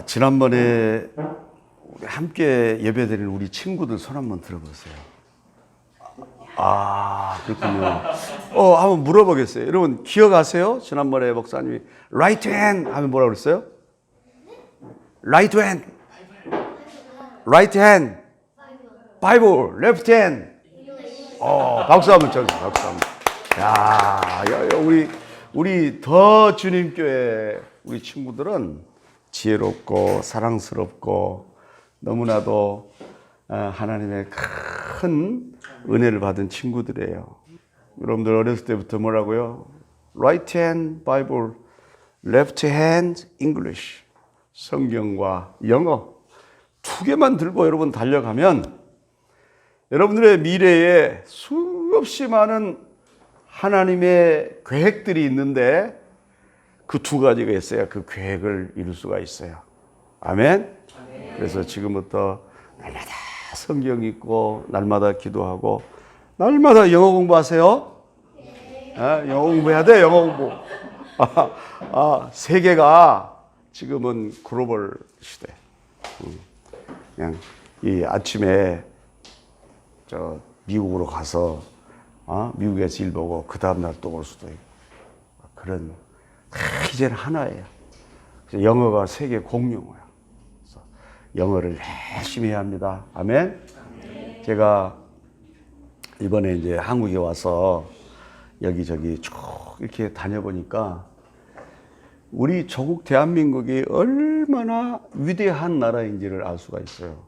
지난번에 우리 함께 예배드린 우리 친구들 손 한번 들어보세요. 그렇군요. 한번 물어보겠어요. 여러분 기억하세요? 지난번에 목사님이 right hand 하면 뭐라고 그랬어요? right hand, right hand, Bible, left hand. 박수 한번 쳐주세요. 박수 한번. 야, 우리 더 주님 교회 우리 친구들은 지혜롭고 사랑스럽고 너무나도 하나님의 큰 은혜를 받은 친구들이에요. 여러분들 어렸을 때부터 뭐라고요? Right hand Bible, left hand English. 성경과 영어 두 개만 들고 여러분 달려가면 여러분들의 미래에 수없이 많은 하나님의 계획들이 있는데 그 두 가지가 있어야 그 계획을 이룰 수가 있어요. 아멘? 그래서 지금부터 날마다 성경 읽고 날마다 기도하고 날마다 영어 공부하세요. 영어 공부해야 돼. 영어 공부. 세계가 지금은 글로벌 시대. 그냥 이 아침에 저 미국으로 가서 미국에서 일 보고 그 다음날 또 올 수도 있고 그런 이제는 하나예요. 그래서 영어가 세계 공용어야. 그래서 영어를 열심히 해야 합니다. 아멘. 제가 이번에 이제 한국에 와서 여기저기 쭉 이렇게 다녀보니까 우리 조국 대한민국이 얼마나 위대한 나라인지를 알 수가 있어요.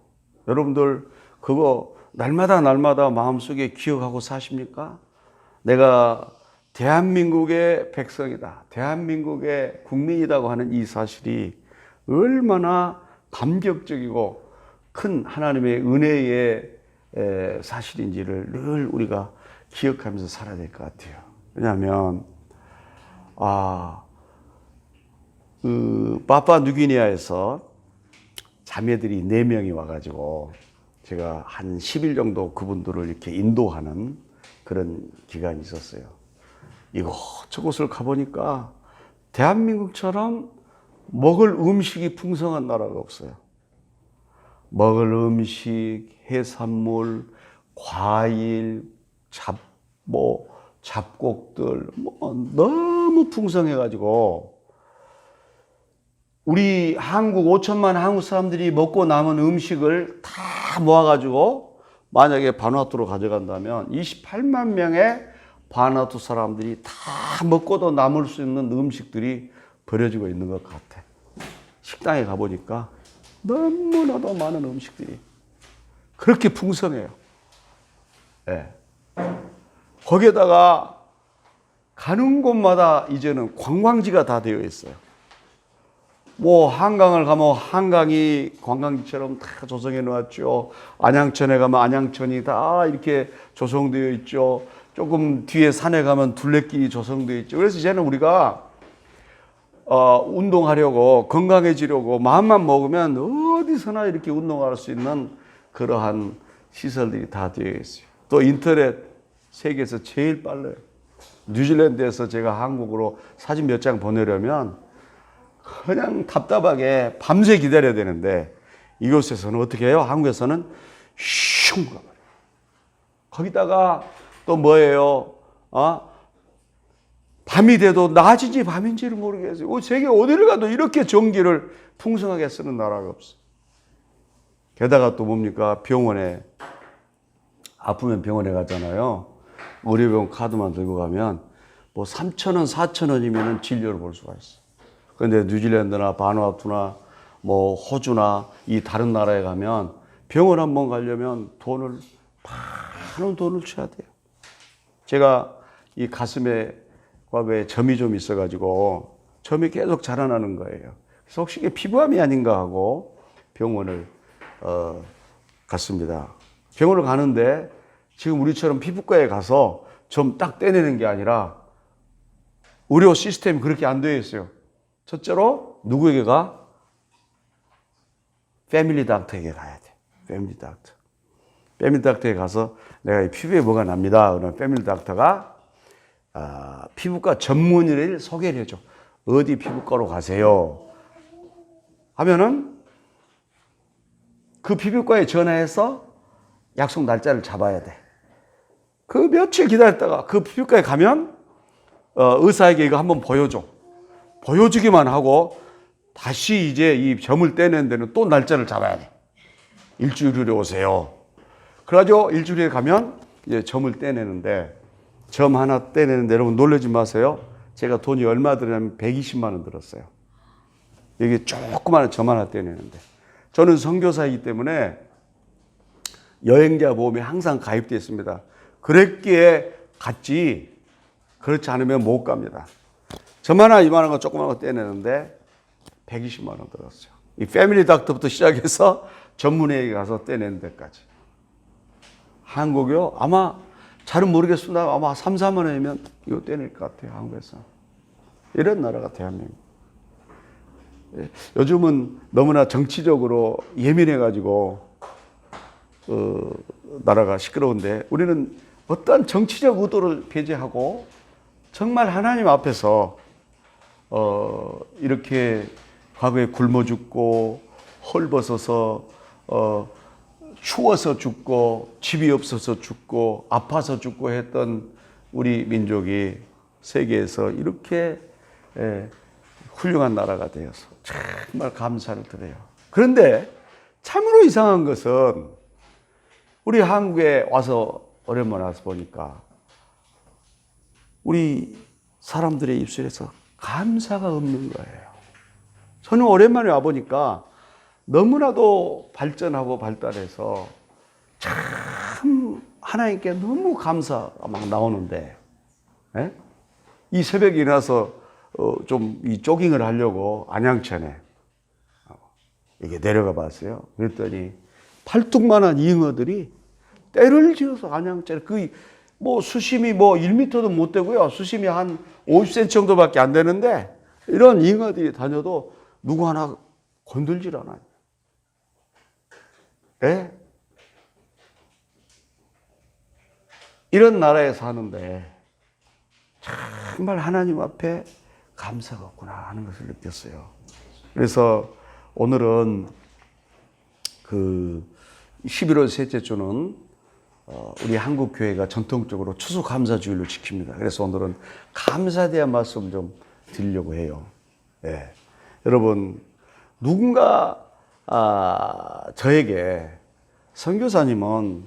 여러분들 그거 날마다 마음속에 기억하고 사십니까? 내가 대한민국의 백성이다. 대한민국의 국민이라고 하는 이 사실이 얼마나 감격적이고 큰 하나님의 은혜의 사실인지를 늘 우리가 기억하면서 살아야 될 것 같아요. 왜냐하면 파푸아뉴기니아에서 자매들이 4명이 와가지고 제가 한 10일 정도 그분들을 이렇게 인도하는 그런 기간이 있었어요. 이곳저곳을 가보니까 대한민국처럼 먹을 음식이 풍성한 나라가 없어요. 먹을 음식, 해산물, 과일, 잡곡들 너무 풍성해가지고 우리 한국 5천만 한국 사람들이 먹고 남은 음식을 다 모아가지고 만약에 바누아투로 가져간다면 28만 명의 바누아투 사람들이 다 먹고도 남을 수 있는 음식들이 버려지고 있는 것 같아. 식당에 가보니까 너무나도 많은 음식들이 그렇게 풍성해요. 네. 거기에다가 가는 곳마다 이제는 관광지가 다 되어 있어요. 한강을 가면 한강이 관광지처럼 다 조성해 놓았죠. 안양천에 가면 안양천이 다 이렇게 조성되어 있죠. 조금 뒤에 산에 가면 둘레길이 조성되어 있죠. 그래서 이제는 우리가 운동하려고 건강해지려고 마음만 먹으면 어디서나 이렇게 운동할 수 있는 그러한 시설들이 다 되어 있어요. 또 인터넷 세계에서 제일 빨라요. 뉴질랜드에서 제가 한국으로 사진 몇 장 보내려면 그냥 답답하게 밤새 기다려야 되는데 이곳에서는 어떻게 해요? 한국에서는 슝 가버려요. 거기다가 또 뭐예요? 밤이 돼도 낮인지 밤인지를 모르겠어요. 세계 어디를 가도 이렇게 전기를 풍성하게 쓰는 나라가 없어요. 게다가 또 뭡니까? 병원에 아프면 병원에 가잖아요. 의료병 카드만 들고 가면 3,000원, 4,000원이면 진료를 볼 수가 있어요. 그런데 뉴질랜드나 바누아투나 호주나 이 다른 나라에 가면 병원 한번 가려면 많은 돈을 쳐야 돼요. 제가 이 가슴에 과거에 점이 좀 있어가지고 점이 계속 자라나는 거예요. 그래서 혹시 이게 피부암이 아닌가 하고 병원을 갔습니다. 병원을 가는데 지금 우리처럼 피부과에 가서 점 딱 떼내는 게 아니라 의료 시스템이 그렇게 안 되어 있어요. 첫째로 누구에게 가? 패밀리 닥터에게 가야 돼. 패밀리 닥터. 패밀리 닥터에 가서 내가 이 피부에 뭐가 납니다. 그러면 패밀리 닥터가 피부과 전문의를 소개를 해줘. 어디 피부과로 가세요. 하면은 그 피부과에 전화해서 약속 날짜를 잡아야 돼. 그 며칠 기다렸다가 그 피부과에 가면 의사에게 이거 한번 보여줘. 보여주기만 하고 다시 이제 이 점을 떼는 데는 또 날짜를 잡아야 돼. 일주일 후에 오세요. 그래가지고 일주일 후에 가면 이제 점을 떼내는데, 점 하나 떼내는데 여러분 놀라지 마세요. 제가 돈이 얼마 들었냐면 120만 원 들었어요. 여기 조그마한 점 하나 떼내는데. 저는 선교사이기 때문에 여행자 보험에 항상 가입되어 있습니다. 그랬기에 갔지, 그렇지 않으면 못 갑니다. 점 하나 이만한 거 조그마한 거 떼내는데 120만 원 들었어요. 이 패밀리 닥터부터 시작해서 전문의에 가서 떼내는 데까지. 한국이요? 아마 잘은 모르겠습니다. 아마 3, 4만 원이면 이거 떼낼 것 같아요. 한국에서. 이런 나라가 대한민국. 요즘은 너무나 정치적으로 예민해가지고 나라가 시끄러운데, 우리는 어떤 정치적 의도를 배제하고 정말 하나님 앞에서 이렇게 과거에 굶어 죽고 헐벗어서 추워서 죽고 집이 없어서 죽고 아파서 죽고 했던 우리 민족이 세계에서 이렇게 훌륭한 나라가 되어서 정말 감사를 드려요. 그런데 참으로 이상한 것은 우리 한국에 와서 오랜만에 와서 보니까 우리 사람들의 입술에서 감사가 없는 거예요. 저는 오랜만에 와보니까 너무나도 발전하고 발달해서 참 하나님께 너무 감사가 막 나오는데, 이 새벽에 일어나서 좀 이 조깅을 하려고 안양천에 이게 내려가 봤어요. 그랬더니 팔뚝만한 잉어들이 떼를 지어서 안양천에, 뭐 수심이 뭐 1m도 못 되고요. 수심이 한 50cm 정도밖에 안 되는데 이런 잉어들이 다녀도 누구 하나 건들질 않아요. 예? 이런 나라에 사는데 정말 하나님 앞에 감사가 없구나 하는 것을 느꼈어요. 그래서 오늘은 그 11월 셋째 주는 우리 한국 교회가 전통적으로 추수감사주일로 지킵니다. 그래서 오늘은 감사에 대한 말씀 좀 드리려고 해요. 예. 여러분, 누군가 저에게 선교사님은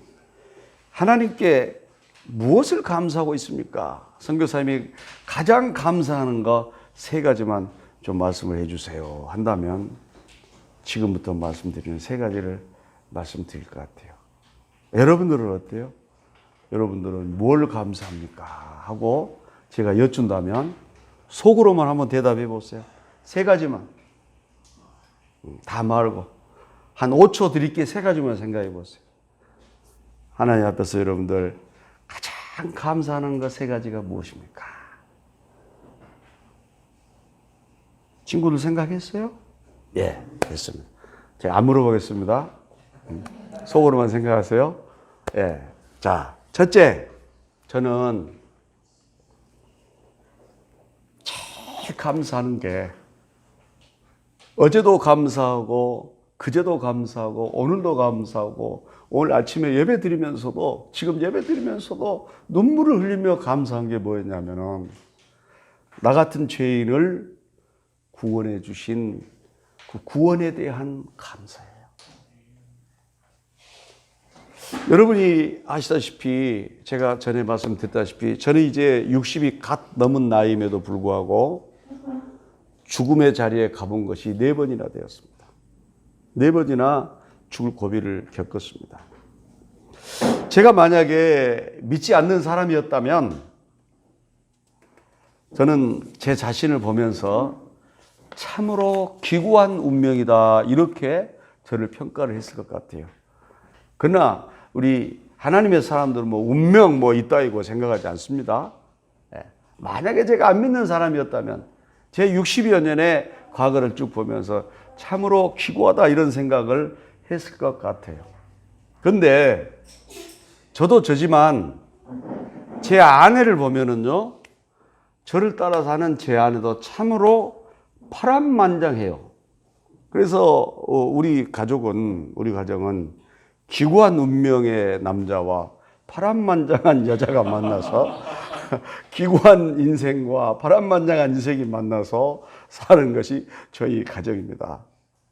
하나님께 무엇을 감사하고 있습니까? 선교사님이 가장 감사하는 거 3가지만 좀 말씀을 해주세요 한다면 지금부터 말씀드리는 3가지를 말씀드릴 것 같아요. 여러분들은 어때요? 여러분들은 뭘 감사합니까? 하고 제가 여쭌다면 속으로만 한번 대답해 보세요. 3가지만. 다 말고 한 5초 드릴게 3가지만 생각해 보세요. 하나님 앞에서 여러분들 가장 감사하는 것 3가지가 무엇입니까? 친구들 생각했어요? 예, 됐습니다. 제가 안 물어보겠습니다. 속으로만 생각하세요. 예. 자, 첫째, 저는 제일 감사하는 게 어제도 감사하고 그제도 감사하고 오늘도 감사하고 오늘 아침에 예배 드리면서도 지금 예배 드리면서도 눈물을 흘리며 감사한 게 뭐였냐면은 나 같은 죄인을 구원해 주신 그 구원에 대한 감사예요. 여러분이 아시다시피 제가 전에 말씀드렸다시피 저는 이제 60이 갓 넘은 나이임에도 불구하고 죽음의 자리에 가본 것이 4번이나 되었습니다. 4번이나 죽을 고비를 겪었습니다. 제가 만약에 믿지 않는 사람이었다면 저는 제 자신을 보면서 참으로 기구한 운명이다 이렇게 저를 평가를 했을 것 같아요. 그러나 우리 하나님의 사람들은 뭐 운명 뭐 이따위고 생각하지 않습니다. 만약에 제가 안 믿는 사람이었다면 제 60여 년의 과거를 쭉 보면서 참으로 기구하다 이런 생각을 했을 것 같아요. 그런데 저도 저지만 제 아내를 보면은요, 저를 따라 사는 제 아내도 참으로 파란만장해요. 그래서 우리 가정은 기구한 운명의 남자와 파란만장한 여자가 만나서 기구한 인생과 파란만장한 인생이 만나서 사는 것이 저희 가정입니다.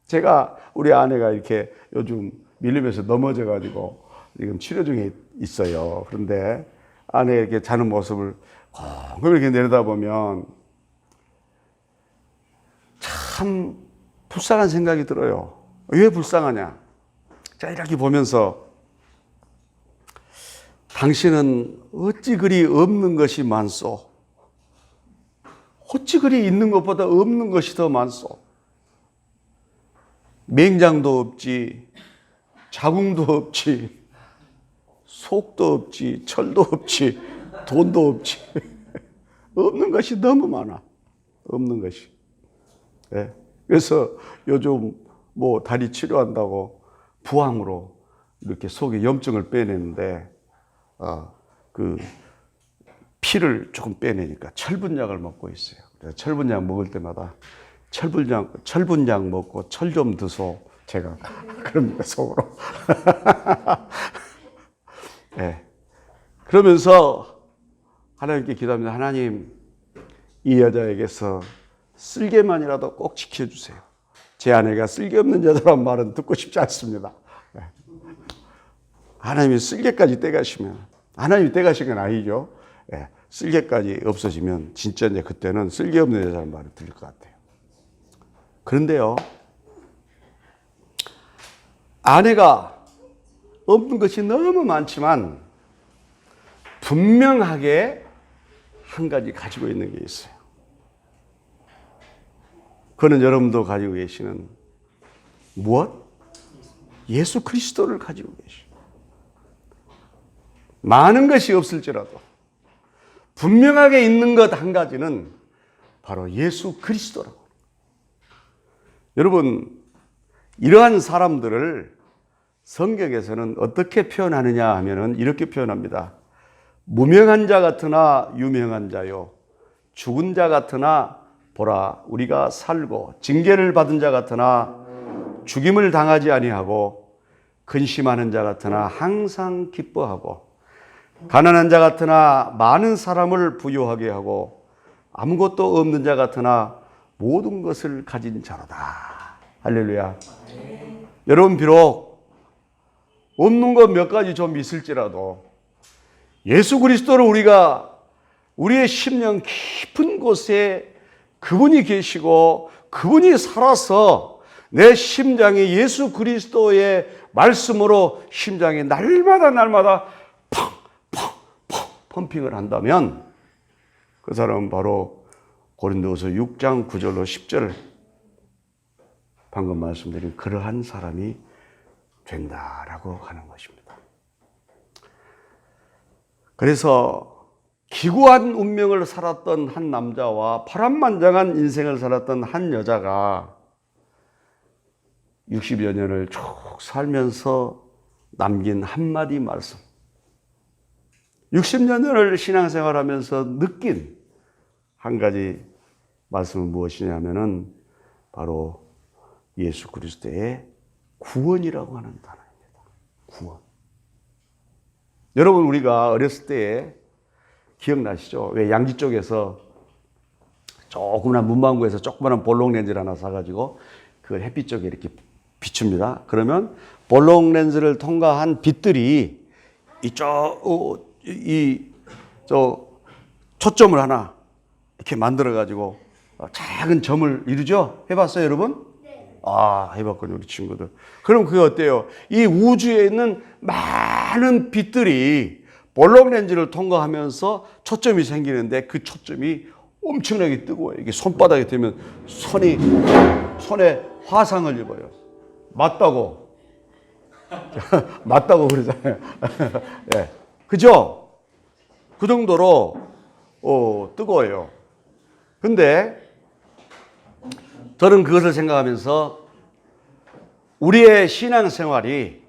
제가 우리 아내가 이렇게 요즘 밀림에서 넘어져가지고 지금 치료 중에 있어요. 그런데 아내 이렇게 자는 모습을 이렇게 내려다보면 참 불쌍한 생각이 들어요. 왜 불쌍하냐? 자, 이렇게 보면서 당신은 어찌 그리 없는 것이 많소? 어찌 그리 있는 것보다 없는 것이 더 많소? 맹장도 없지, 자궁도 없지, 속도 없지, 철도 없지, 돈도 없지. 없는 것이 너무 많아. 없는 것이. 네. 그래서 요즘 뭐 다리 치료한다고 부항으로 이렇게 속에 염증을 빼내는데 그 피를 조금 빼내니까 철분약을 먹고 있어요. 그래서 철분약 먹을 때마다 철분약 먹고 철 좀 드소. 제가 그럽니다, 속으로. 네. 그러면서 하나님께 기도합니다. 하나님, 이 여자에게서 쓸개만이라도 꼭 지켜주세요. 제 아내가 쓸개 없는 여자란 말은 듣고 싶지 않습니다. 네. 하나님이 쓸개까지 떼가시면, 하나님이 떼가신 건 아니죠. 네. 쓸개까지 없어지면 진짜 이제 그때는 쓸개 없는 여자란 말이 들릴 것 같아요. 그런데요, 아내가 없는 것이 너무 많지만 분명하게 한 가지 가지고 있는 게 있어요. 그거는 여러분도 가지고 계시는 무엇? 예수 그리스도를 가지고 계시오. 많은 것이 없을지라도 분명하게 있는 것 한 가지는 바로 예수 그리스도라고. 여러분, 이러한 사람들을 성경에서는 어떻게 표현하느냐 하면은 이렇게 표현합니다. 무명한 자 같으나 유명한 자요, 죽은 자 같으나 보라 우리가 살고, 징계를 받은 자 같으나 죽임을 당하지 아니하고, 근심하는 자 같으나 항상 기뻐하고, 가난한 자 같으나 많은 사람을 부유하게 하고, 아무것도 없는 자 같으나 모든 것을 가진 자로다. 할렐루야. 여러분, 비록 없는 것 몇 가지 좀 있을지라도 예수 그리스도를 우리가 우리의 심령 깊은 곳에 그분이 계시고 그분이 살아서 내 심장이 예수 그리스도의 말씀으로 심장이 날마다 펑펑펑 펌핑을 한다면 그 사람은 바로 고린도후서 6장 9절로 10절 방금 말씀드린 그러한 사람이 된다라고 하는 것입니다. 그래서 기구한 운명을 살았던 한 남자와 파란만장한 인생을 살았던 한 여자가 60여 년을 쭉 살면서 남긴 한마디 말씀, 60여 년을 신앙생활하면서 느낀 한 가지 말씀은 무엇이냐면은 바로 예수 그리스도의 구원이라고 하는 단어입니다. 구원. 여러분, 우리가 어렸을 때에 기억나시죠? 왜 양지 쪽에서 조그만한 문방구에서 조그만한 볼록 렌즈를 하나 사가지고 그걸 햇빛 쪽에 이렇게 비춥니다. 그러면 볼록 렌즈를 통과한 빛들이 초점을 하나 이렇게 만들어가지고 작은 점을 이루죠? 해봤어요, 여러분? 해봤거든요, 우리 친구들. 그럼 그게 어때요? 이 우주에 있는 많은 빛들이 볼록 렌즈를 통과하면서 초점이 생기는데 그 초점이 엄청나게 뜨거워요. 이게 손바닥에 대면 손에 화상을 입어요. 맞다고. 맞다고 그러잖아요. 네. 그죠? 그 정도로 뜨거워요. 근데 저는 그것을 생각하면서 우리의 신앙생활이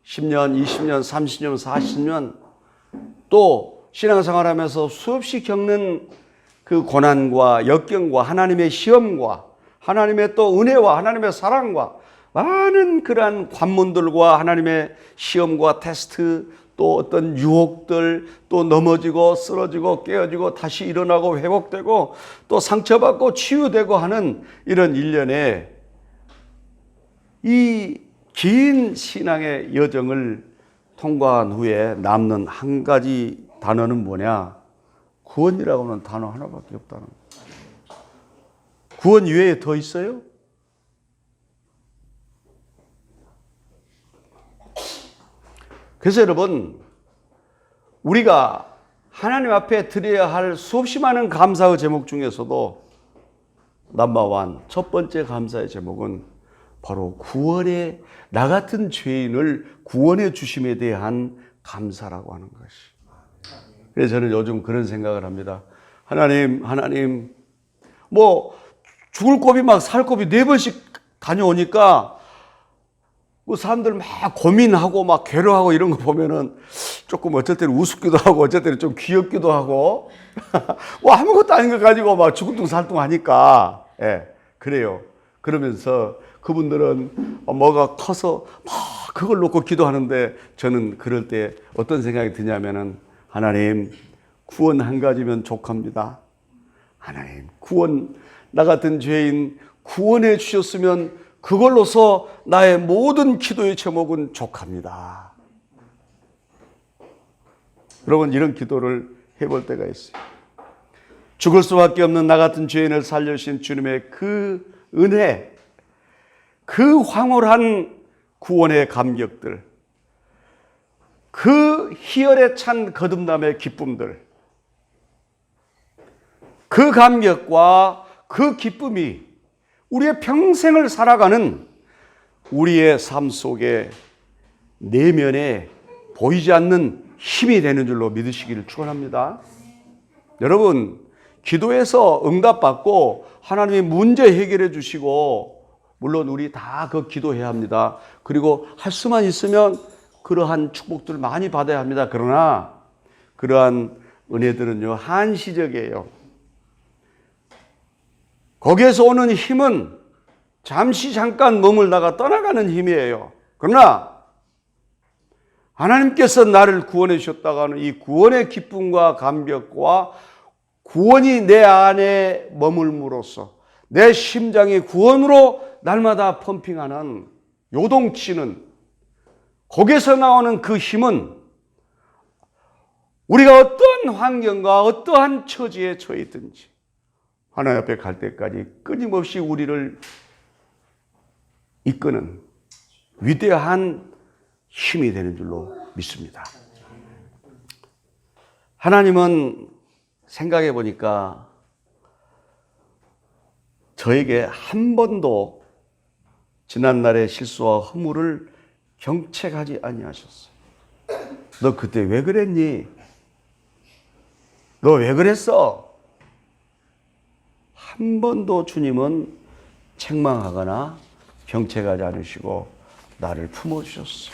10년, 20년, 30년, 40년 또 신앙생활하면서 수없이 겪는 그 고난과 역경과 하나님의 시험과 하나님의 또 은혜와 하나님의 사랑과 많은 그러한 관문들과 하나님의 시험과 테스트, 또 어떤 유혹들, 또 넘어지고 쓰러지고 깨어지고 다시 일어나고 회복되고 또 상처받고 치유되고 하는 이런 일련의 이 긴 신앙의 여정을 통과한 후에 남는 한 가지 단어는 뭐냐? 구원이라고 하는 단어 하나밖에 없다는 거예요. 구원 이외에 더 있어요? 그래서 여러분, 우리가 하나님 앞에 드려야 할 수없이 많은 감사의 제목 중에서도 넘버원, 첫 번째 감사의 제목은 바로 구원에, 나 같은 죄인을 구원해 주심에 대한 감사라고 하는 것이. 그래서 저는 요즘 그런 생각을 합니다. 하나님, 뭐 죽을 고비 막 살 고비 4번씩 다녀오니까 뭐 사람들 막 고민하고 막 괴로워하고 이런 거 보면은 조금 어쩔 때는 우습기도 하고 어쩔 때는 좀 귀엽기도 하고 뭐 아무것도 아닌 거 가지고 막 죽을둥살둥 하니까, 예, 그래요. 그러면서 그분들은 뭐가 커서 막 그걸 놓고 기도하는데 저는 그럴 때 어떤 생각이 드냐면은 하나님, 구원 한 가지면 족합니다. 하나님, 구원, 나 같은 죄인 구원해 주셨으면 그걸로서 나의 모든 기도의 제목은 족합니다. 여러분, 이런 기도를 해볼 때가 있어요. 죽을 수밖에 없는 나 같은 죄인을 살려주신 주님의 그 은혜, 그 황홀한 구원의 감격들, 그 희열에 찬 거듭남의 기쁨들, 그 감격과 그 기쁨이 우리의 평생을 살아가는 우리의 삶 속에 내면에 보이지 않는 힘이 되는 줄로 믿으시기를 축원합니다. 여러분, 기도해서 응답받고 하나님이 문제 해결해 주시고, 물론 우리 다 그 기도해야 합니다. 그리고 할 수만 있으면 그러한 축복들 많이 받아야 합니다. 그러나 그러한 은혜들은요, 한시적이에요. 거기에서 오는 힘은 잠시 잠깐 머물다가 떠나가는 힘이에요. 그러나 하나님께서 나를 구원해 주셨다고 하는 이 구원의 기쁨과 감격과 구원이 내 안에 머물므로써 내 심장이 구원으로 날마다 펌핑하는, 요동치는, 거기에서 나오는 그 힘은 우리가 어떠한 환경과 어떠한 처지에 처해 있든지 하나님 앞에 갈 때까지 끊임없이 우리를 이끄는 위대한 힘이 되는 줄로 믿습니다. 하나님은 생각해 보니까 저에게 한 번도 지난날의 실수와 허물을 경책하지 아니하셨어요. 너 그때 왜 그랬니? 너 왜 그랬어? 한 번도 주님은 책망하거나 경책하지 않으시고 나를 품어주셨어.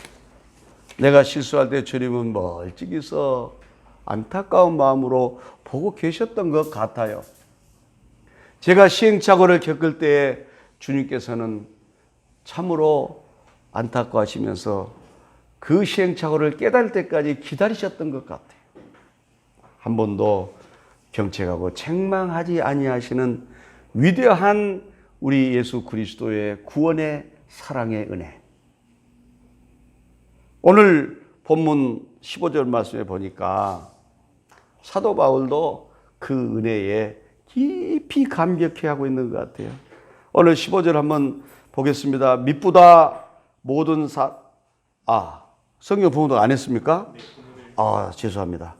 내가 실수할 때 주님은 멀찍이서 안타까운 마음으로 보고 계셨던 것 같아요. 제가 시행착오를 겪을 때에 주님께서는 참으로 안타까워하시면서 그 시행착오를 깨달을 때까지 기다리셨던 것 같아요. 한 번도 경책하고 책망하지 아니하시는 위대한 우리 예수 그리스도의 구원의 사랑의 은혜. 오늘 본문 15절 말씀에 보니까 사도 바울도 그 은혜에 깊이 감격해하고 있는 것 같아요. 오늘 15절 한번 보겠습니다. 미쁘다 모든 성경 부모도 안 했습니까? 죄송합니다.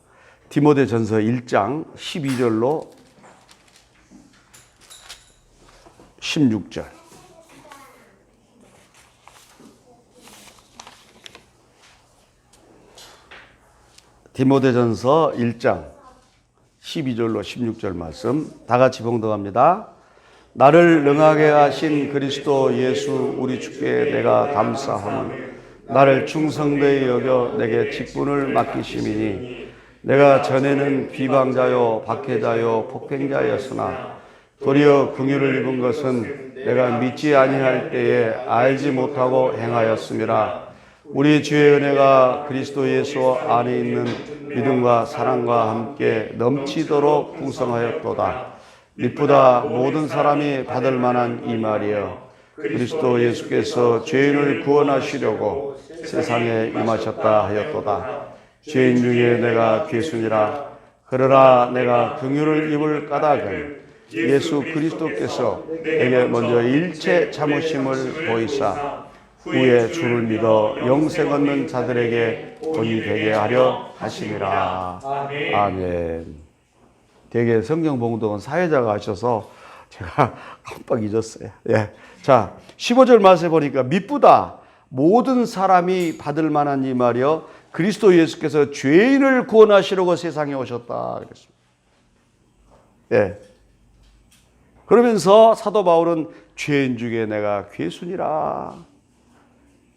디모데전서 1장 12절로 16절. 디모데전서 1장 12절로 16절 말씀 다 같이 봉독합니다. 나를 능하게 하신 그리스도 예수 우리 주께 내가 감사함은 나를 충성되이 여겨 내게 직분을 맡기심이니 내가 전에는 비방자요 박해자요 폭행자였으나 도리어 긍휼을 입은 것은 내가 믿지 아니할 때에 알지 못하고 행하였음이라. 우리 주의 은혜가 그리스도 예수 안에 있는 믿음과 사랑과 함께 넘치도록 풍성하였도다. 미쁘다 모든 사람이 받을 만한 이 말이여. 그리스도 예수께서 죄인을 구원하시려고 세상에 임하셨다 하였도다. 죄인 중에 내가 괴순이라. 그러나 내가 긍휼을 입을 까닭은 예수 그리스도께서 내게 먼저 일체 참으심을 보이사 후에 주를 믿어 영생 얻는 자들에게 본이 되게 하려 하심이라. 아멘. 되게 성경 봉독은 사회자가 하셔서 제가 깜빡 잊었어요. 예. 자, 15절 말씀에 보니까 미쁘다 모든 사람이 받을 만한 이 말이여. 그리스도 예수께서 죄인을 구원하시려고 세상에 오셨다 그랬습니다. 예. 그러면서 사도 바울은 죄인 중에 내가 괴순이라.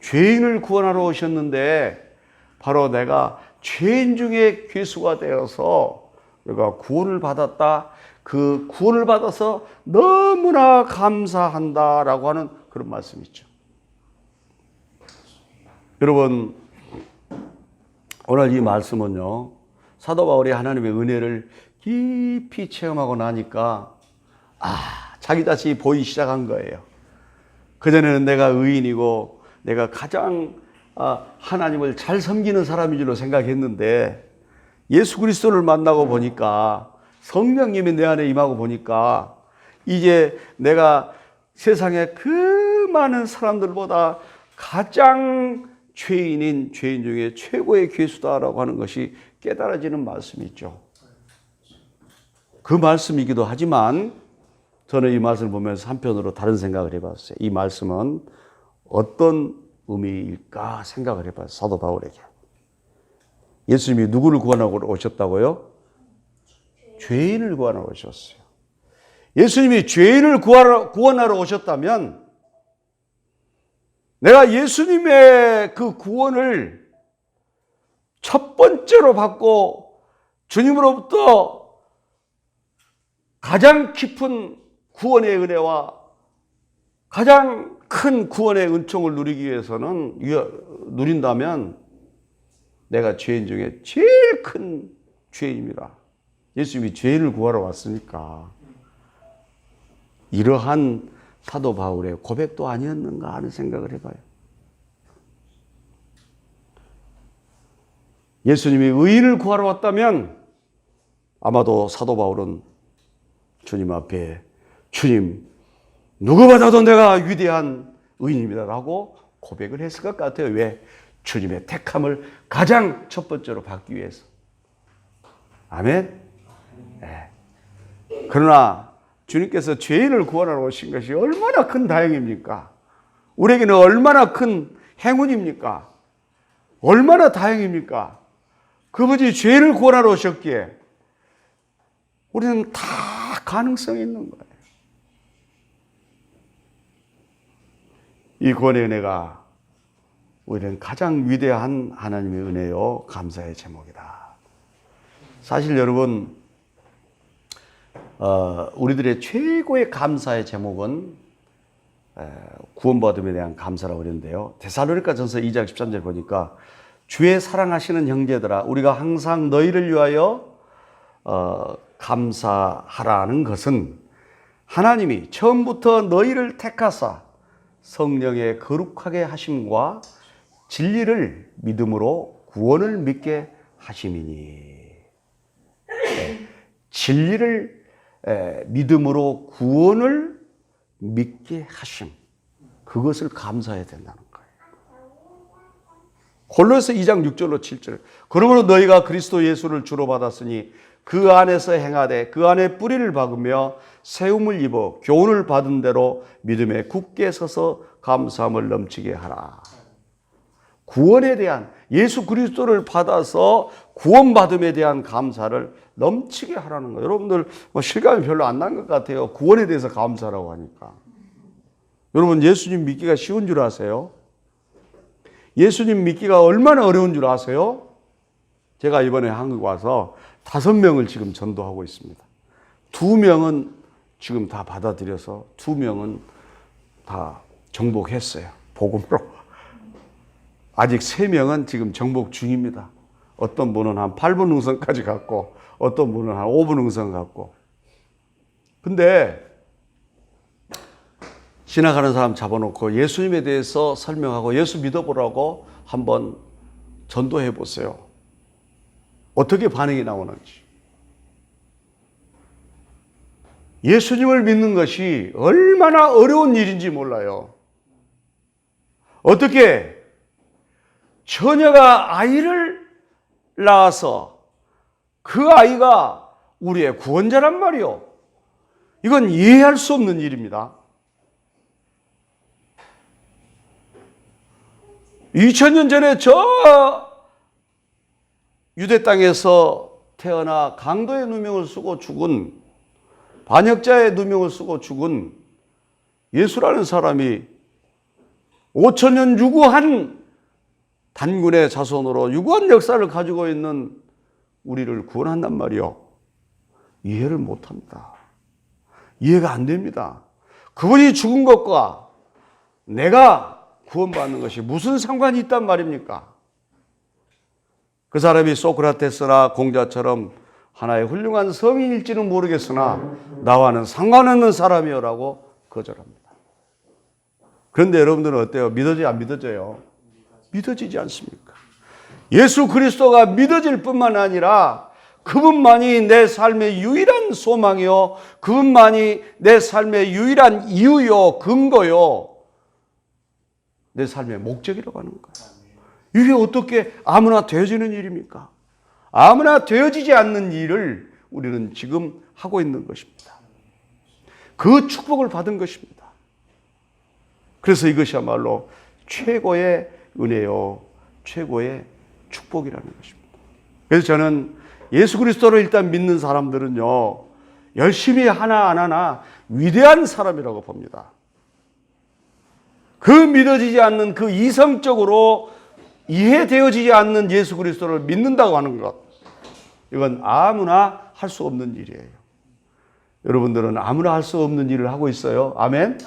죄인을 구원하러 오셨는데 바로 내가 죄인 중에 괴수가 되어서 내가 구원을 받았다. 그 구원을 받아서 너무나 감사한다라고 하는 그런 말씀이죠. 여러분, 오늘 이 말씀은요, 사도 바울이 하나님의 은혜를 깊이 체험하고 나니까 자기 자신이 보이기 시작한 거예요. 그전에는 내가 의인이고 내가 가장 하나님을 잘 섬기는 사람인 줄로 생각했는데 예수 그리스도를 만나고 보니까 성령님이 내 안에 임하고 보니까 이제 내가 세상에 그 많은 사람들보다 가장 죄인인 죄인 중에 최고의 괴수다라고 하는 것이 깨달아지는 말씀이 있죠. 그 말씀이기도 하지만 저는 이 말씀을 보면서 한편으로 다른 생각을 해봤어요. 이 말씀은 어떤 의미일까 생각을 해봤어요. 사도 바울에게. 예수님이 누구를 구원하러 오셨다고요? 죄인을 구원하러 오셨어요. 예수님이 죄인을 구원하러 오셨다면 내가 예수님의 그 구원을 첫 번째로 받고 주님으로부터 가장 깊은 구원의 은혜와 가장 큰 구원의 은총을 누리기 위해서는 누린다면 내가 죄인 중에 제일 큰 죄인입니다. 예수님이 죄인을 구하러 왔으니까 이러한 사도 바울의 고백도 아니었는가 하는 생각을 해봐요. 예수님이 의인을 구하러 왔다면 아마도 사도 바울은 주님 앞에 주님 누구보다도 내가 위대한 의인입니다라고 고백을 했을 것 같아요. 왜? 주님의 택함을 가장 첫 번째로 받기 위해서. 아멘? 네. 그러나 주님께서 죄인을 구원하러 오신 것이 얼마나 큰 다행입니까? 우리에게는 얼마나 큰 행운입니까? 얼마나 다행입니까? 그분이 죄인을 구원하러 오셨기에 우리는 다 가능성이 있는 거예요. 이 구원의 은혜가 우리는 가장 위대한 하나님의 은혜요 감사의 제목이다. 사실 여러분, 우리들의 최고의 감사의 제목은 구원받음에 대한 감사라고 그랬는데요. 데살로니가전서 2장 13절 보니까 주의 사랑하시는 형제들아 우리가 항상 너희를 위하여 감사하라는 것은 하나님이 처음부터 너희를 택하사 성령의 거룩하게 하심과 진리를 믿음으로 구원을 믿게 하심이니. 진리를 믿음으로 구원을 믿게 하심. 그것을 감사해야 된다는 거예요. 골로새 2장 6절로 7절. 그러므로 너희가 그리스도 예수를 주로 받았으니 그 안에서 행하되 그 안에 뿌리를 박으며 세움을 입어 교훈을 받은 대로 믿음에 굳게 서서 감사함을 넘치게 하라. 구원에 대한 예수 그리스도를 받아서 구원받음에 대한 감사를 넘치게 하라는 거예요. 여러분들 실감이 별로 안 난 것 같아요. 구원에 대해서 감사라고 하니까. 여러분 예수님 믿기가 쉬운 줄 아세요? 예수님 믿기가 얼마나 어려운 줄 아세요? 제가 이번에 한국 와서 5명을 지금 전도하고 있습니다. 2명은 지금 다 받아들여서 2명은 다 정복했어요. 복음으로. 아직 3명은 지금 정복 중입니다. 어떤 분은 한 8분 응성까지 갔고 어떤 분은 한 5분 응성 갔고. 근데 지나가는 사람 잡아놓고 예수님에 대해서 설명하고 예수 믿어보라고 한번 전도해 보세요. 어떻게 반응이 나오는지. 예수님을 믿는 것이 얼마나 어려운 일인지 몰라요. 어떻게 처녀가 아이를 낳아서 그 아이가 우리의 구원자란 말이요. 이건 이해할 수 없는 일입니다. 2000년 전에 저 유대 땅에서 태어나 강도의 누명을 쓰고 죽은, 반역자의 누명을 쓰고 죽은 예수라는 사람이 5000년 유구한 단군의 자손으로 유구한 역사를 가지고 있는 우리를 구원한단 말이요. 이해를 못합니다. 이해가 안 됩니다. 그분이 죽은 것과 내가 구원받는 것이 무슨 상관이 있단 말입니까? 그 사람이 소크라테스나 공자처럼 하나의 훌륭한 성인일지는 모르겠으나 나와는 상관없는 사람이요라고 거절합니다. 그런데 여러분들은 어때요? 믿어져요? 안 믿어져요? 믿어지지 않습니까? 예수 그리스도가 믿어질 뿐만 아니라 그분만이 내 삶의 유일한 소망이요, 그분만이 내 삶의 유일한 이유요, 근거요, 내 삶의 목적이라고 하는 거예요. 이게 어떻게 아무나 되어지는 일입니까? 아무나 되어지지 않는 일을 우리는 지금 하고 있는 것입니다. 그 축복을 받은 것입니다. 그래서 이것이야말로 최고의 은혜요, 최고의 축복이라는 것입니다. 그래서 저는 예수 그리스도를 일단 믿는 사람들은요, 열심히 하나 안 하나 위대한 사람이라고 봅니다. 그 믿어지지 않는, 그 이성적으로 이해되어지지 않는 예수 그리스도를 믿는다고 하는 것, 이건 아무나 할 수 없는 일이에요. 여러분들은 아무나 할 수 없는 일을 하고 있어요. 아멘?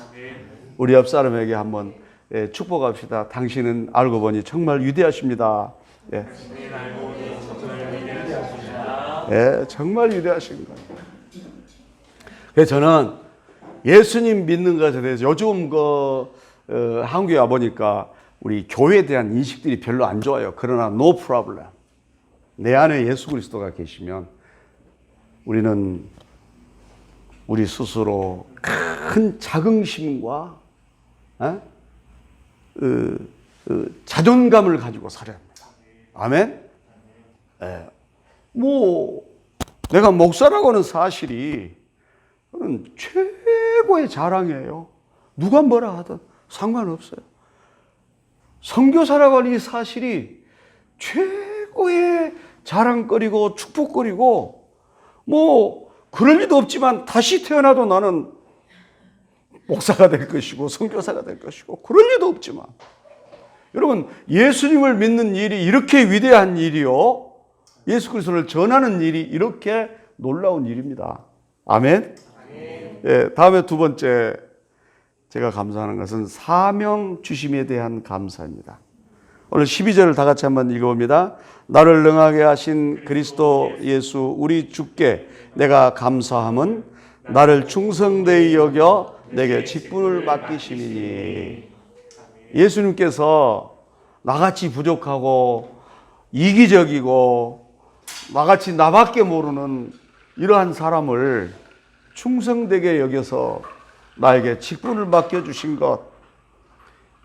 우리 옆 사람에게 한번 축복합시다. 당신은 알고 보니 정말 위대하십니다. 예. 예, 정말 위대하신 거예요. 그래서 저는 예수님 믿는 것에 대해서 요즘 한국에 와보니까 우리 교회에 대한 인식들이 별로 안 좋아요. 그러나 no problem. 내 안에 예수 그리스도가 계시면 우리는 우리 스스로 큰 자긍심과 자존감을 가지고 살아야 합니다. 아멘? 예. 내가 목사라고 하는 사실이 그건 최고의 자랑이에요. 누가 뭐라 하든 상관없어요. 선교사라고 하는 이 사실이 최고의 자랑거리고 축복거리고, 그럴 리도 없지만 다시 태어나도 나는 목사가 될 것이고 선교사가 될 것이고 그럴 리도 없지만, 여러분 예수님을 믿는 일이 이렇게 위대한 일이요, 예수 그리스도를 전하는 일이 이렇게 놀라운 일입니다. 아멘? 예, 다음에 두 번째 제가 감사하는 것은 사명 주심에 대한 감사입니다. 오늘 12절을 다 같이 한번 읽어봅니다. 나를 능하게 하신 그리스도 예수 우리 주께 내가 감사함은 나를 충성되이 여겨 내게 직분을 맡기심이니. 예수님께서 나같이 부족하고 이기적이고 나같이 나밖에 모르는 이러한 사람을 충성되게 여겨서 나에게 직분을 맡겨주신 것,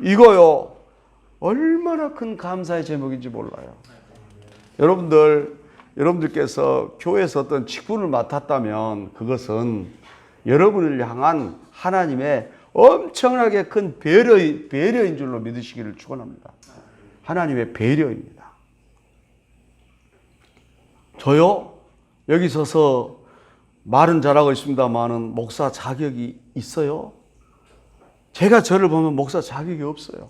이거요 얼마나 큰 감사의 제목인지 몰라요. 여러분들께서 교회에서 어떤 직분을 맡았다면 그것은 여러분을 향한 하나님의 엄청나게 큰 배려인 줄로 믿으시기를 축원합니다. 하나님의 배려입니다. 저요, 여기 서서 말은 잘하고 있습니다만은 목사 자격이 있어요? 제가 저를 보면 목사 자격이 없어요.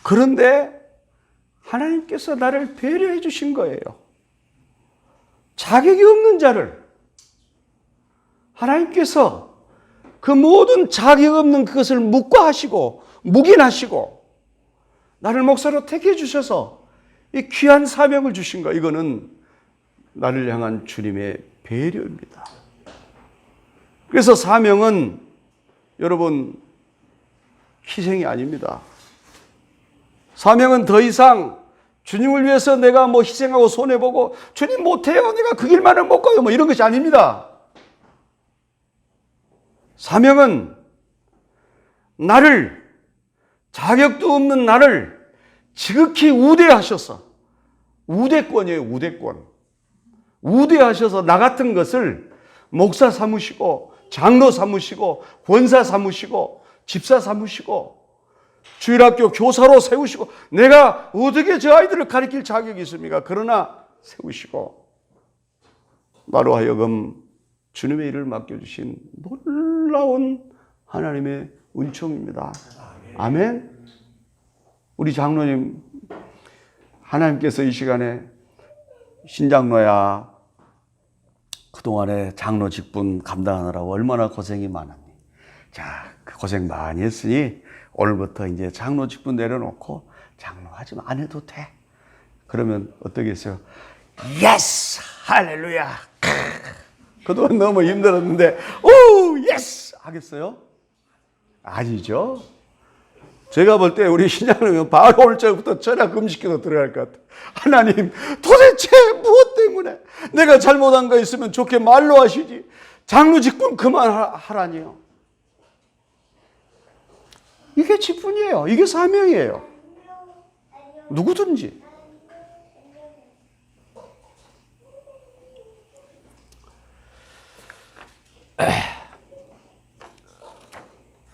그런데 하나님께서 나를 배려해 주신 거예요. 자격이 없는 자를 하나님께서 그 모든 자격 없는 그것을 묵과하시고 묵인하시고 나를 목사로 택해 주셔서 이 귀한 사명을 주신 거, 이거는 나를 향한 주님의 배려입니다. 그래서 사명은 여러분 희생이 아닙니다. 사명은 더 이상 주님을 위해서 내가 뭐 희생하고 손해보고 주님 못해요, 내가 그 길만을 못 가요, 뭐 이런 것이 아닙니다. 사명은 나를, 자격도 없는 나를 지극히 우대하셔서, 우대권이에요, 우대권. 우대하셔서 나 같은 것을 목사 삼으시고 장로 삼으시고 권사 삼으시고 집사 삼으시고 주일학교 교사로 세우시고, 내가 어떻게 저 아이들을 가르칠 자격이 있습니까? 그러나 세우시고 나로 하여금 주님의 일을 맡겨주신 놀라운 하나님의 은총입니다. 아멘. 우리 장로님, 하나님께서 이 시간에 신장로야 그동안에 장로 직분 감당하느라고 얼마나 고생이 많았니. 자, 그 고생 많이 했으니 오늘부터 이제 장로 직분 내려놓고 장로하지 안 해도 돼. 그러면 어떠겠어요? 예스! 할렐루야! 그동안 너무 힘들었는데 오! 예스! 하겠어요? 아니죠. 제가 볼 때 우리 신장로는 바로 오늘 저부터 전화 금지시켜서 들어갈 것 같아요. 하나님, 도대체 무엇 때문에 내가 잘못한 거 있으면 좋게 말로 하시지 장로 직분 그만하라니요. 이게 직분이에요. 이게 사명이에요. 누구든지.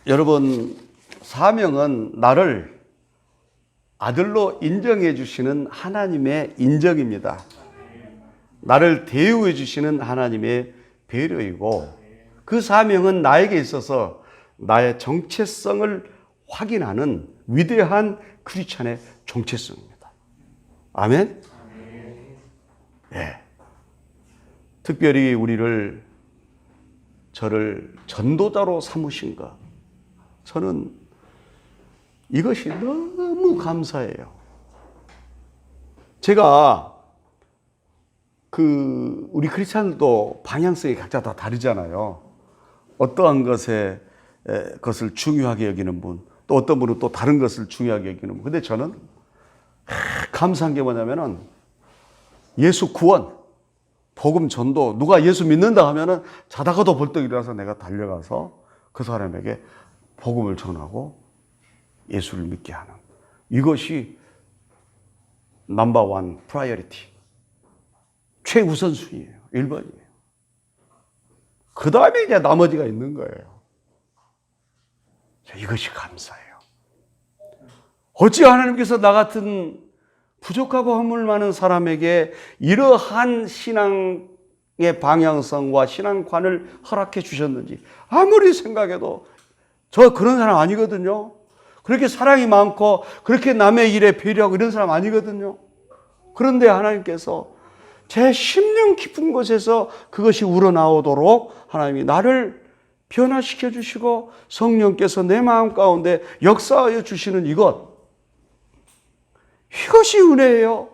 여러분, 사명은 나를 아들로 인정해 주시는 하나님의 인정입니다. 나를 대우해 주시는 하나님의 배려이고, 그 사명은 나에게 있어서 나의 정체성을 확인하는 위대한 크리스찬의 정체성입니다. 아멘? 네. 특별히 저를 전도자로 삼으신 것, 저는 이것이 너무 감사해요. 제가 우리 크리스찬들도 방향성이 각자 다 다르잖아요. 어떠한 것을 중요하게 여기는 분, 또 어떤 분은 또 다른 것을 중요하게 여기는 분. 근데 저는 감사한 게 뭐냐면은 예수 구원, 복음 전도, 누가 예수 믿는다 하면은 자다가도 벌떡 일어나서 내가 달려가서 그 사람에게 복음을 전하고 예수를 믿게 하는, 이것이 넘버원 프라이어리티, 최우선순위예요. 1번이에요. 그 다음에 이제 나머지가 있는 거예요. 이것이 감사해요. 어찌 하나님께서 나 같은 부족하고 허물 많은 사람에게 이러한 신앙의 방향성과 신앙관을 허락해 주셨는지 아무리 생각해도 저 그런 사람 아니거든요. 그렇게 사랑이 많고 그렇게 남의 일에 배려하고 이런 사람 아니거든요. 그런데 하나님께서 제 심령 깊은 곳에서 그것이 우러나오도록 하나님이 나를 변화시켜 주시고 성령께서 내 마음 가운데 역사하여 주시는 이것이 은혜예요.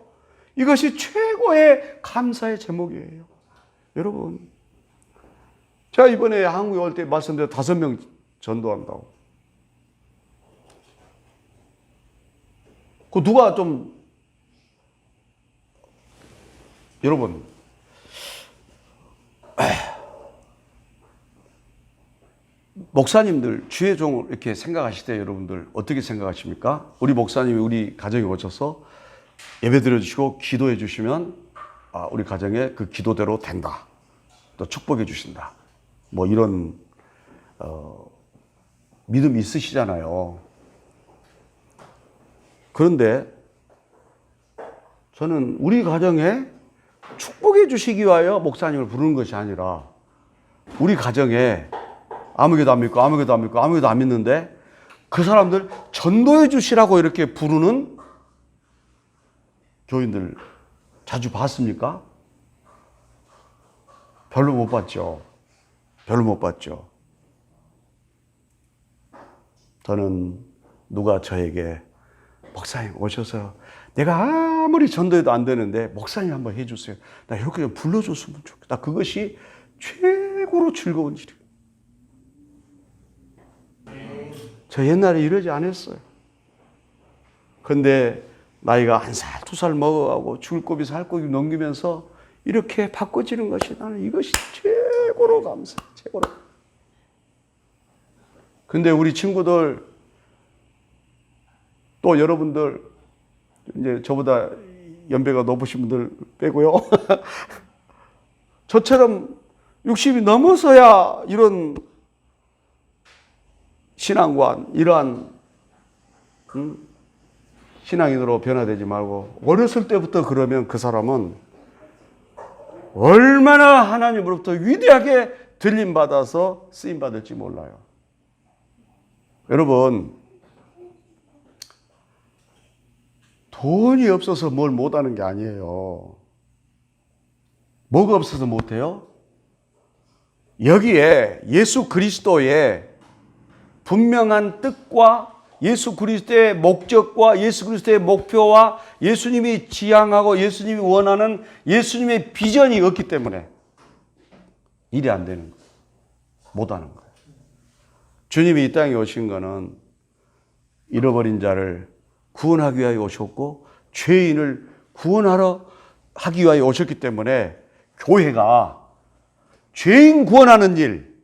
이것이 최고의 감사의 제목이에요. 여러분, 제가 이번에 한국에 올 때 말씀드려 5명 전도한다고. 그 누가 좀, 여러분, 목사님들 주의 종을 이렇게 생각하실 때 여러분들 어떻게 생각하십니까? 우리 목사님이 우리 가정에 오셔서 예배 드려주시고 기도해 주시면 우리 가정에 그 기도대로 된다, 또 축복해 주신다, 뭐 이런 믿음이 있으시잖아요. 그런데 저는 우리 가정에 축복해 주시기 위하여 목사님을 부르는 것이 아니라, 우리 가정에 아무개도 안 믿고 아무개도 안 믿고 아무개도 안 믿는데 그 사람들 전도해 주시라고 이렇게 부르는 교인들 자주 봤습니까? 별로 못 봤죠. 별로 못 봤죠. 저는 누가 저에게 목사님 오셔서 내가 아무리 전도해도 안 되는데 목사님 한번 해주세요. 나 이렇게 좀 불러줬으면 좋겠다. 그것이 최고로 즐거운 일이에요. 저 옛날에 이러지 않았어요. 근데 나이가 1살, 2살 먹어가고 죽을 고비 살 고비 넘기면서 이렇게 바꿔지는 것이 나는 이것이 최고로 감사해. 최고로. 근데 우리 친구들 또 여러분들 이제 저보다 연배가 높으신 분들 빼고요. 저처럼 60이 넘어서야 이런 신앙관, 이러한 신앙인으로 변화되지 말고 어렸을 때부터 그러면 그 사람은 얼마나 하나님으로부터 위대하게 들림받아서 쓰임받을지 몰라요. 여러분, 돈이 없어서 뭘 못하는 게 아니에요. 뭐가 없어서 못해요? 여기에 예수 그리스도의 분명한 뜻과 예수 그리스도의 목적과 예수 그리스도의 목표와 예수님이 지향하고 예수님이 원하는 예수님의 비전이 없기 때문에 일이 안 되는 거예요. 못하는 거예요. 주님이 이 땅에 오신 거는 잃어버린 자를 구원하기 위하여 오셨고 죄인을 구원하러 하기 위하여 오셨기 때문에 교회가 죄인 구원하는 일,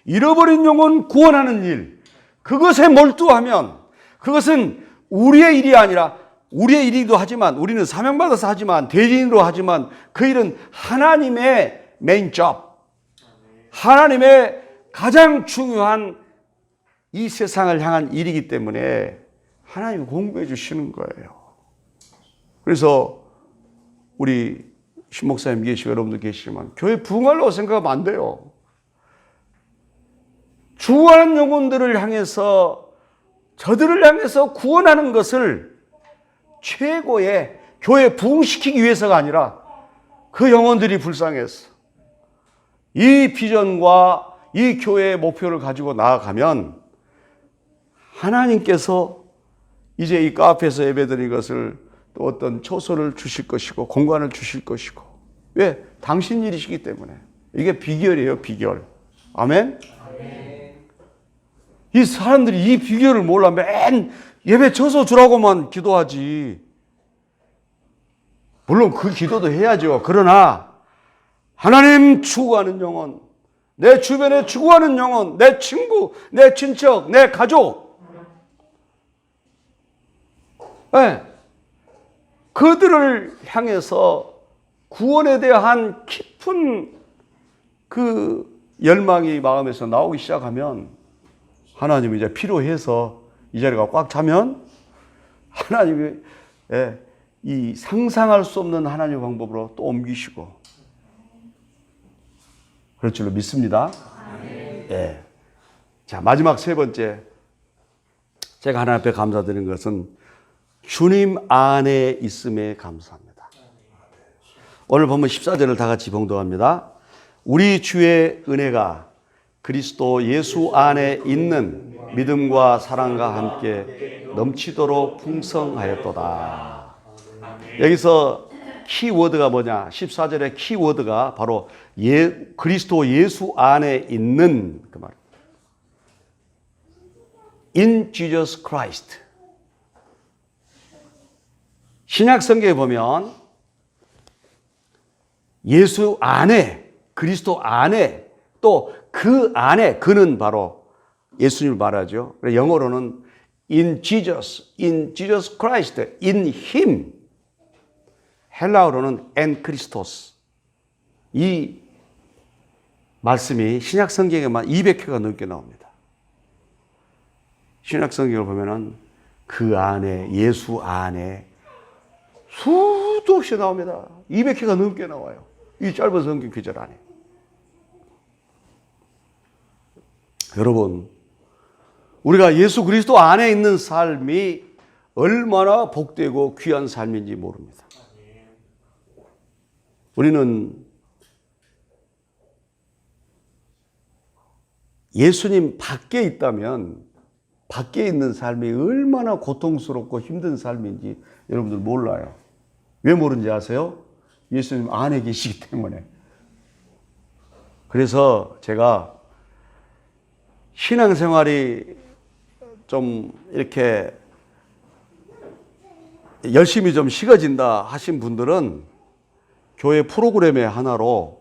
잃어버린 영혼 구원하는 일, 그것에 몰두하면 그것은 우리의 일이 아니라 우리의 일이기도 하지만 우리는 사명받아서 하지만 대리인으로 하지만 그 일은 하나님의 메인 잡, 하나님의 가장 중요한 이 세상을 향한 일이기 때문에 하나님이 공부해 주시는 거예요. 그래서 우리 신 목사님 계시고 여러분도 계시지만 교회 부흥하려고 생각하면 안 돼요. 죽어가는 영혼들을 향해서 저들을 향해서 구원하는 것을 최고의 교회 부흥시키기 위해서가 아니라 그 영혼들이 불쌍해서 이 비전과 이 교회의 목표를 가지고 나아가면 하나님께서 이제 이 카페에서 예배드린 것을 또 어떤 초소를 주실 것이고 공간을 주실 것이고 왜? 당신 일이시기 때문에 이게 비결이에요. 비결. 아멘? 이 사람들이 이 비결을 몰라 맨 예배 줘서 주라고만 기도하지. 물론 그 기도도 해야죠. 그러나 하나님 추구하는 영혼, 내 주변에 추구하는 영혼, 내 친구, 내 친척, 내 가족, 네. 그들을 향해서 구원에 대한 깊은 그 열망이 마음에서 나오기 시작하면 하나님이 이제 필요해서 이 자리가 꽉 차면 하나님이 이 상상할 수 없는 하나님의 방법으로 또 옮기시고 그럴 줄로 믿습니다. 예. 자, 마지막 세 번째 제가 하나님 앞에 감사드리는 것은 주님 안에 있음에 감사합니다. 오늘 보면 14절을 다 같이 봉독합니다. 우리 주의 은혜가 그리스도 예수 안에 있는 믿음과 사랑과 함께 넘치도록 풍성하였도다. 여기서 키워드가 뭐냐? 14절의 키워드가 바로 그리스도 예수 안에 있는 그 말. In Jesus Christ. 신약 성경에 보면 예수 안에, 그리스도 안에, 또 그 안에, 그는 바로 예수님을 말하죠. 영어로는 in Jesus Christ, in Him. 헬라어로는 en Christos. 이 말씀이 신약 성경에만 200회가 넘게 나옵니다. 신약 성경을 보면은 그 안에, 예수 안에 수도 없이 나옵니다. 200회가 넘게 나와요. 이 짧은 성경 구절 안에. 여러분, 우리가 예수 그리스도 안에 있는 삶이 얼마나 복되고 귀한 삶인지 모릅니다. 우리는 예수님 밖에 있다면 밖에 있는 삶이 얼마나 고통스럽고 힘든 삶인지 여러분들 몰라요. 왜 모르는지 아세요? 예수님 안에 계시기 때문에. 그래서 제가 신앙생활이 좀 이렇게 열심히 좀 식어진다 하신 분들은 교회 프로그램의 하나로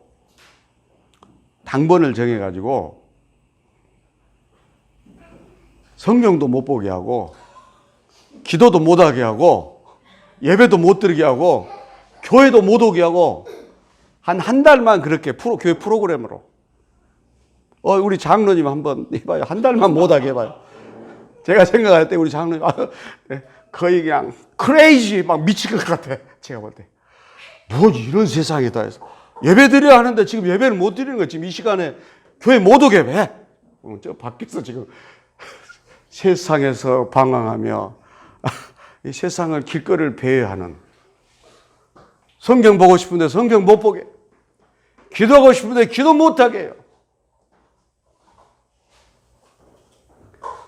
당번을 정해가지고 성경도 못 보게 하고 기도도 못 하게 하고 예배도 못 드리게 하고 교회도 못 오게 하고 한 달만 그렇게 교회 프로그램으로 우리 장로님 한번 해봐요. 한 달만 못 하게 해봐요. 제가 생각할 때 우리 장로님 거의 그냥 크레이지 막 미칠 것 같아. 제가 볼 때 뭐 이런 세상이다 해서 예배 드려야 하는데 지금 예배를 못 드리는 거야. 지금 이 시간에 교회 못 오게 해. 저 밖에서 지금 세상에서 방황하며 이 세상을 길거리를 배회하는, 성경 보고 싶은데 성경 못 보게, 기도하고 싶은데 기도 못하게 해요.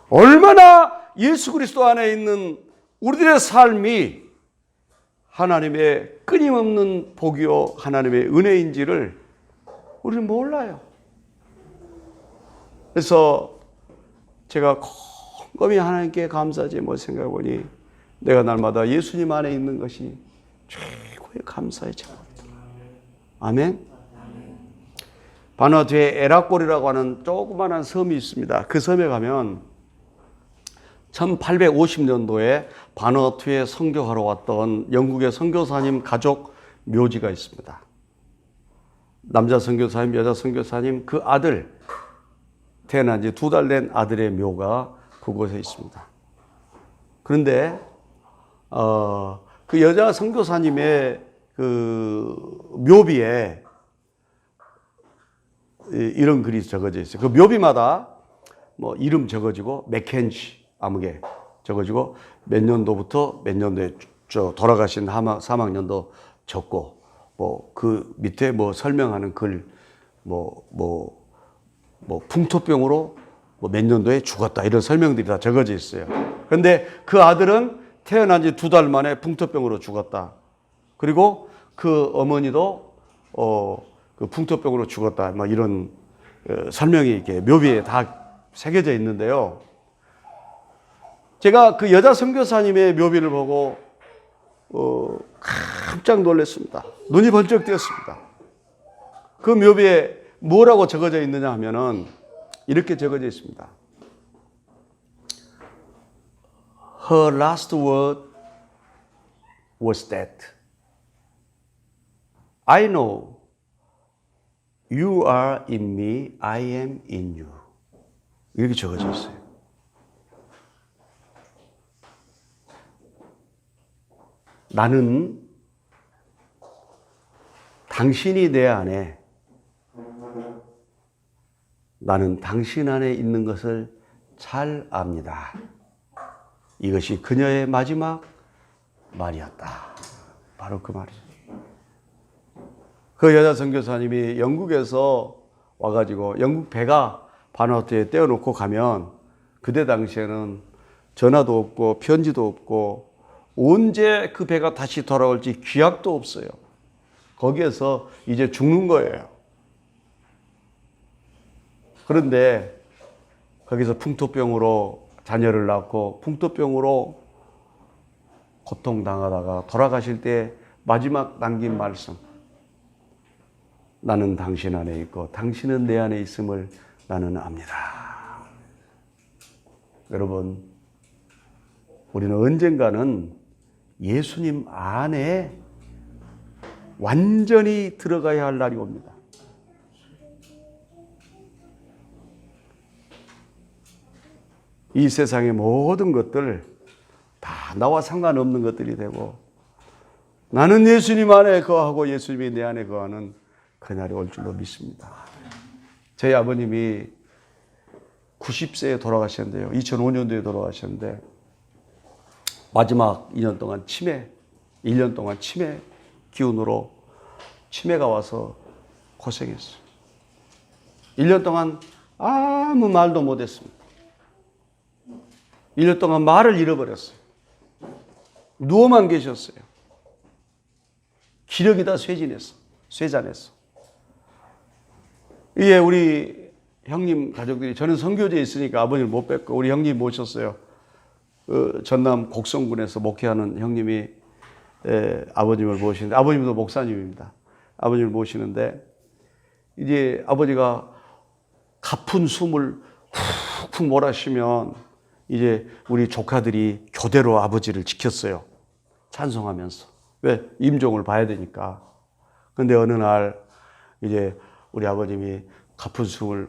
얼마나 예수 그리스도 안에 있는 우리들의 삶이 하나님의 끊임없는 복이요 하나님의 은혜인지를 우리는 몰라요. 그래서 제가 꼼꼼히 하나님께 감사하지 뭐 생각해보니 내가 날마다 예수님 안에 있는 것이 최고의 감사의 제목이다. 아멘. 바누아투에 에라골이라고 하는 조그마한 섬이 있습니다. 그 섬에 가면 1850년도에 바누아투에 선교하러 왔던 영국의 선교사님 가족 묘지가 있습니다. 남자 선교사님, 여자 선교사님 그 아들, 태어난 지 2달 된 아들의 묘가 그곳에 있습니다. 그런데 그 여자 선교사님의 그 묘비에 이런 글이 적어져 있어요. 그 묘비마다 뭐 이름 적어지고 맥켄지 아무개 적어지고 몇 년도부터 몇 년도에 돌아가신 사망년도 적고 뭐 그 밑에 뭐 설명하는 글 뭐 풍토병으로 뭐 몇 년도에 죽었다 이런 설명들이 다 적어져 있어요. 그런데 그 아들은 태어난 지 2달 만에 풍토병으로 죽었다. 그리고 그 어머니도 그 풍토병으로 죽었다. 막 이런 설명이 이렇게 묘비에 다 새겨져 있는데요. 제가 그 여자 선교사님의 묘비를 보고 깜짝 놀랐습니다. 눈이 번쩍 뜨였습니다. 그 묘비에 뭐라고 적어져 있느냐 하면은 이렇게 적어져 있습니다. Her last word was that I know you are in me, I am in you. 이렇게 적어져 있어요. 나는 당신이 내 안에, 나는 당신 안에 있는 것을 잘 압니다. 이것이 그녀의 마지막 말이었다. 바로 그 말이죠. 그 여자 선교사님이 영국에서 와가지고 영국 배가 바누아투에 떼어놓고 가면 그때 당시에는 전화도 없고 편지도 없고 언제 그 배가 다시 돌아올지 기약도 없어요. 거기에서 이제 죽는 거예요. 그런데 거기서 풍토병으로 자녀를 낳고 풍토병으로 고통당하다가 돌아가실 때 마지막 남긴 말씀, 나는 당신 안에 있고 당신은 내 안에 있음을 나는 압니다. 여러분, 우리는 언젠가는 예수님 안에 완전히 들어가야 할 날이 옵니다. 이 세상의 모든 것들 다 나와 상관없는 것들이 되고 나는 예수님 안에 거하고 예수님이 내 안에 거하는 그날이 올 줄로 믿습니다. 저희 아버님이 90세에 돌아가셨는데요. 2005년도에 돌아가셨는데 마지막 2년 동안 1년 동안 치매 기운으로 치매가 와서 고생했어요. 1년 동안 아무 말도 못했습니다. 1년 동안 말을 잃어버렸어요. 누워만 계셨어요. 기력이 다 쇠잔했어. 이게 우리 형님 가족들이, 저는 선교지에 있으니까 아버님을 못 뵙고 우리 형님 모셨어요. 전남 곡성군에서 목회하는 형님이 아버님을 모시는데, 아버님도 목사님입니다. 아버님을 모시는데 이제 아버지가 가쁜 숨을 훅훅 몰아쉬면 이제 우리 조카들이 교대로 아버지를 지켰어요. 찬송하면서. 왜? 임종을 봐야 되니까. 근데 어느 날 이제 우리 아버님이 가쁜 숨을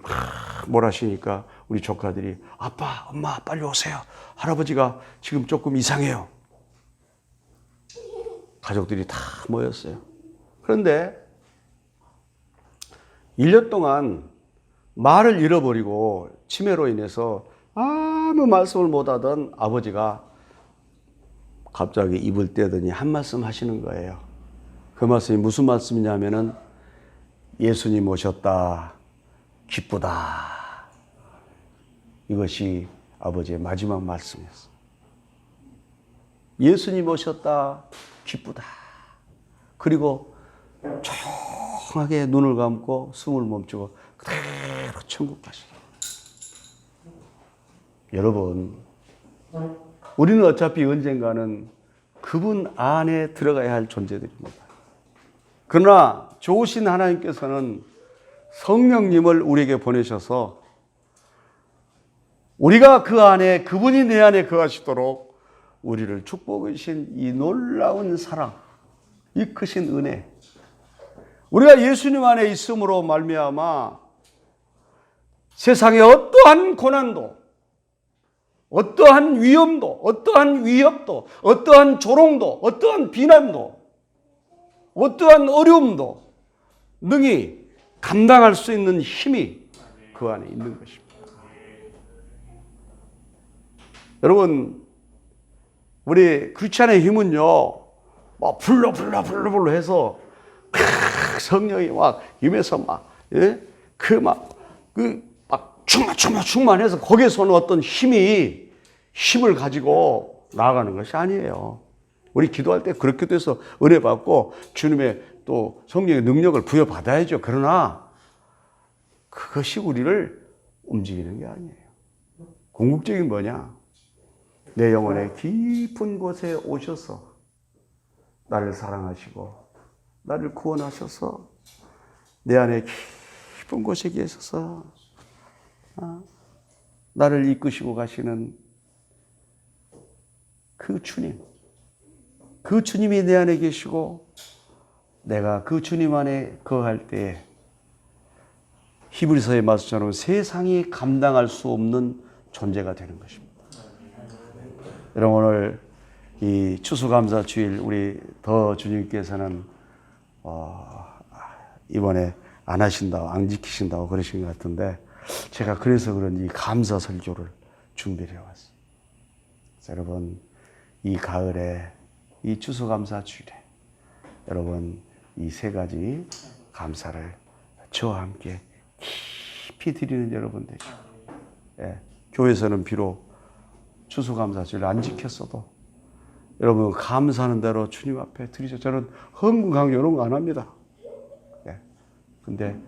몰아쉬니까 우리 조카들이 아빠, 엄마 빨리 오세요. 할아버지가 지금 조금 이상해요. 가족들이 다 모였어요. 그런데 1년 동안 말을 잃어버리고 치매로 인해서 아무 말씀을 못하던 아버지가 갑자기 입을 떼더니 한 말씀 하시는 거예요. 그 말씀이 무슨 말씀이냐면은 예수님 오셨다, 기쁘다. 이것이 아버지의 마지막 말씀이었어요. 예수님 오셨다, 기쁘다. 그리고 조용하게 눈을 감고 숨을 멈추고 그대로 천국 가시다. 여러분, 우리는 어차피 언젠가는 그분 안에 들어가야 할 존재들입니다. 그러나 좋으신 하나님께서는 성령님을 우리에게 보내셔서 우리가 그 안에, 그분이 내 안에 거하시도록 우리를 축복하신 이 놀라운 사랑, 이 크신 은혜, 우리가 예수님 안에 있음으로 말미암아 세상의 어떠한 고난도, 어떠한 위험도, 어떠한 위협도, 어떠한 조롱도, 어떠한 비난도, 어떠한 어려움도 능히 감당할 수 있는 힘이 그 안에 있는 것입니다. 여러분, 우리 크리스찬의 힘은요, 막 불러 해서 성령이 막 임해서 막 충만해서 거기에서는 어떤 힘을 가지고 나아가는 것이 아니에요. 우리 기도할 때 그렇게 돼서 은혜 받고 주님의 또 성령의 능력을 부여받아야죠. 그러나 그것이 우리를 움직이는 게 아니에요. 궁극적인 뭐냐? 내 영혼의 깊은 곳에 오셔서 나를 사랑하시고 나를 구원하셔서 내 안에 깊은 곳에 계셔서 나를 이끄시고 가시는 그 주님, 그 주님이 내 안에 계시고 내가 그 주님 안에 거할 때에 히브리서의 말씀처럼 세상이 감당할 수 없는 존재가 되는 것입니다. 여러분, 오늘 이 추수감사 주일 우리 더 주님께서는 이번에 안 하신다고, 안 지키신다고 그러신 것 같은데 제가 그래서 그런지 감사 설교를 준비를 해왔어요. 여러분, 이 가을에 이 추수감사 주일에 여러분 이 세 가지 감사를 저와 함께 깊이 드리는 여러분 되시고, 교회에서는 비록 추수감사 주일 안 지켰어도 여러분 감사하는 대로 주님 앞에 드리죠. 저는 헌금강 이런 거 안 합니다. 근데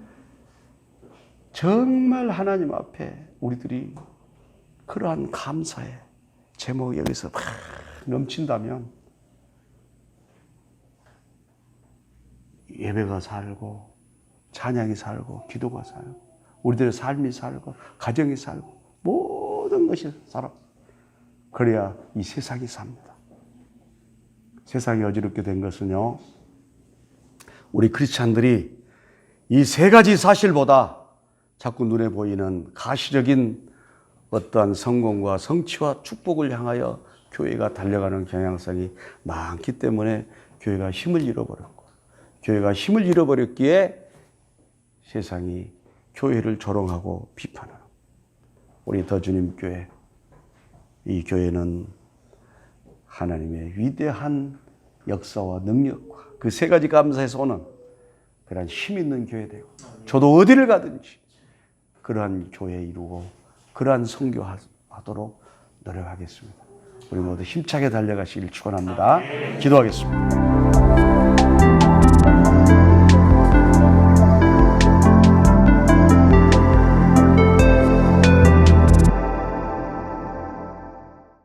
정말 하나님 앞에 우리들이 그러한 감사의 제목이 여기서 막 넘친다면 예배가 살고 찬양이 살고 기도가 살고 우리들의 삶이 살고 가정이 살고 모든 것이 살아. 그래야 이 세상이 삽니다. 세상이 어지럽게 된 것은요, 우리 크리스찬들이 이 세 가지 사실보다 자꾸 눈에 보이는 가시적인 어떠한 성공과 성취와 축복을 향하여 교회가 달려가는 경향성이 많기 때문에 교회가 힘을 잃어버렸고, 교회가 힘을 잃어버렸기에 세상이 교회를 조롱하고 비판하는 우리 더 주님 교회, 이 교회는 하나님의 위대한 역사와 능력과 그 세 가지 감사에서 오는 그러한 힘 있는 교회 되고, 저도 어디를 가든지 그러한 교회 이루고 그러한 선교하도록 노력하겠습니다. 우리 모두 힘차게 달려가시길 축원합니다. 기도하겠습니다.